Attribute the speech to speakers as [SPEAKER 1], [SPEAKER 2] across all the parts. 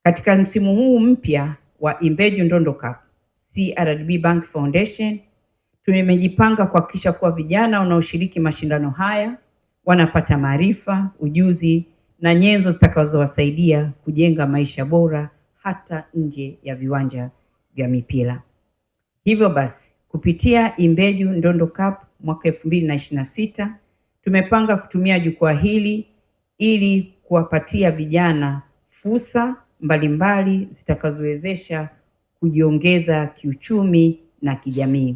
[SPEAKER 1] Katika msimu huu mpya wa Imbeju Ndondo Cup, CRDB Bank Foundation tumejipanga kuhakikisha kuwa vijana wanaoshiriki mashindano haya wanapata maarifa, ujuzi na nyenzo zitakazowasaidia kujenga maisha bora hata nje ya viwanja vya mipira. Hivyo basi, kupitia Imbeju Ndondo Cup mwaka 2026 tumepanga kutumia jukwaa hili ili kuwapatia vijana fursa mbalimbali zitakazowezesha kujiongeza kiuchumi na kijamii.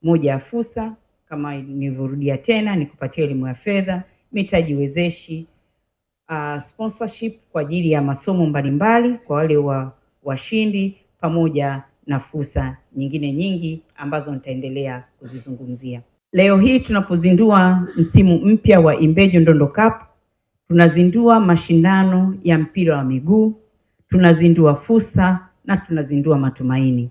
[SPEAKER 1] Moja ya fursa, kama nilivyorudia tena, ni kupatia elimu ya fedha, mitaji wezeshi, sponsorship kwa ajili ya masomo mbalimbali kwa wale washindi, pamoja na fursa nyingine nyingi ambazo nitaendelea kuzizungumzia. Leo hii tunapozindua msimu mpya wa Imbeju Ndondo Cup, tunazindua mashindano ya mpira wa miguu, tunazindua fursa na tunazindua matumaini.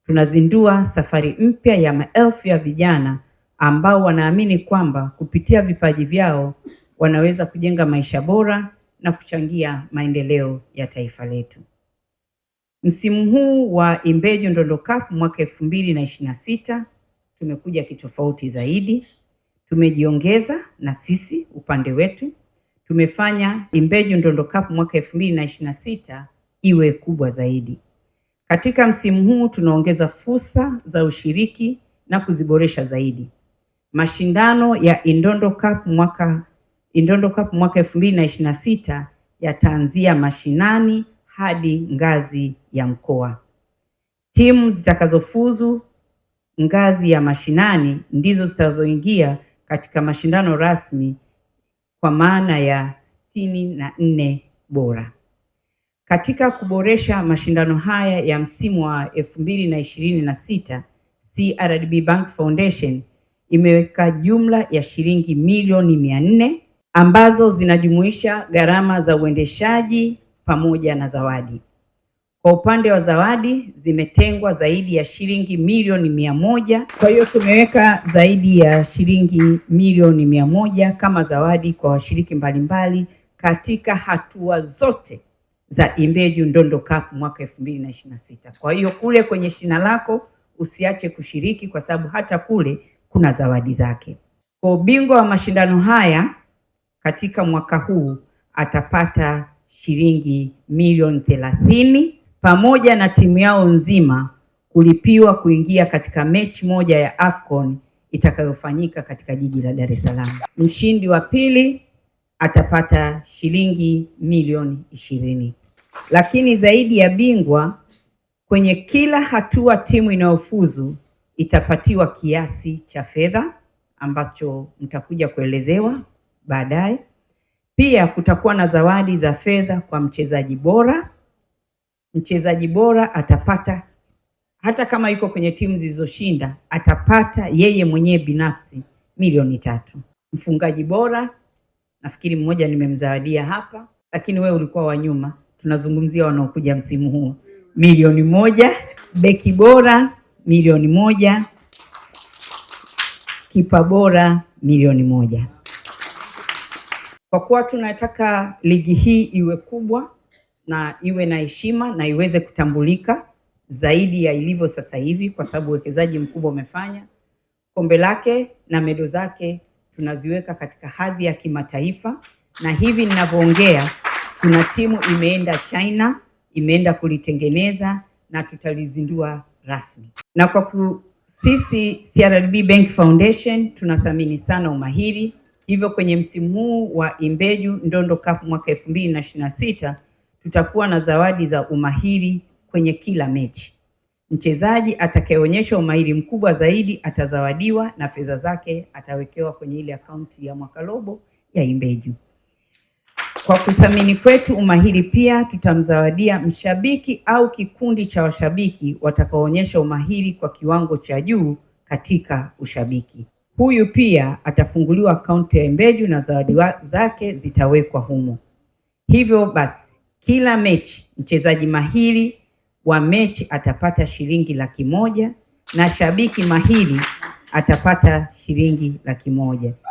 [SPEAKER 1] Tunazindua safari mpya ya maelfu ya vijana ambao wanaamini kwamba kupitia vipaji vyao wanaweza kujenga maisha bora na kuchangia maendeleo ya taifa letu. Msimu huu wa Imbeju Ndondo Cup mwaka 2026 tumekuja kitofauti zaidi. Tumejiongeza na sisi upande wetu. Tumefanya Imbeju Ndondo Cup mwaka 2026 iwe kubwa zaidi. Katika msimu huu tunaongeza fursa za ushiriki na kuziboresha zaidi. Mashindano ya Ndondo Cup mwaka 2026 yataanzia mashinani hadi ngazi ya mkoa. Timu zitakazofuzu ngazi ya mashinani ndizo zitazoingia katika mashindano rasmi kwa maana ya 64 bora. Katika kuboresha mashindano haya ya msimu wa 2026, CRDB Bank Foundation imeweka jumla ya shilingi milioni 400 ambazo zinajumuisha gharama za uendeshaji pamoja na zawadi. Kwa upande wa zawadi zimetengwa zaidi ya shilingi milioni 100. Kwa hiyo tumeweka zaidi ya shilingi milioni 100 kama zawadi kwa washiriki mbalimbali katika hatua zote za Imbeju Ndondo Cup mwaka 2026. Kwa hiyo kule kwenye shina lako usiache kushiriki, kwa sababu hata kule kuna zawadi zake. Kwa ubingwa wa mashindano haya katika mwaka huu atapata shilingi milioni 30 pamoja na timu yao nzima kulipiwa kuingia katika mechi moja ya AFCON itakayofanyika katika jiji la Dar es Salaam. Mshindi wa pili atapata shilingi milioni 20. Lakini zaidi ya bingwa, kwenye kila hatua timu inayofuzu itapatiwa kiasi cha fedha ambacho mtakuja kuelezewa baadaye. Pia kutakuwa na zawadi za fedha kwa mchezaji bora. Mchezaji bora atapata, hata kama yuko kwenye timu zilizoshinda, atapata yeye mwenyewe binafsi milioni 3. Mfungaji bora, nafikiri mmoja nimemzawadia hapa, lakini wewe ulikuwa wa nyuma. Tunazungumzia wanaokuja msimu huu, milioni 1. Beki bora milioni 1. Kipa bora milioni 1. Kwa kuwa tunataka ligi hii iwe kubwa na iwe na heshima na iweze kutambulika zaidi ya ilivyo sasa hivi, kwa sababu uwekezaji mkubwa umefanya, kombe lake na medo zake tunaziweka katika hadhi ya kimataifa. Na hivi ninavyoongea kuna timu imeenda China, imeenda kulitengeneza na tutalizindua rasmi. Na kwa sisi CRDB Bank Foundation tunathamini sana umahiri. Hivyo kwenye msimu huu wa Imbeju Ndondo Cup mwaka 2026 tutakuwa na zawadi za umahiri kwenye kila mechi. Mchezaji atakayeonyesha umahiri mkubwa zaidi atazawadiwa na fedha zake atawekewa kwenye ile akaunti ya mwaka robo ya Imbeju. Kwa kuthamini kwetu umahiri, pia tutamzawadia mshabiki au kikundi cha washabiki watakaoonyesha umahiri kwa kiwango cha juu katika ushabiki. Huyu pia atafunguliwa akaunti ya Imbeju na zawadi zake zitawekwa humo. Hivyo basi kila mechi mchezaji mahiri wa mechi atapata shilingi 100,000 na shabiki mahiri atapata shilingi 100,000.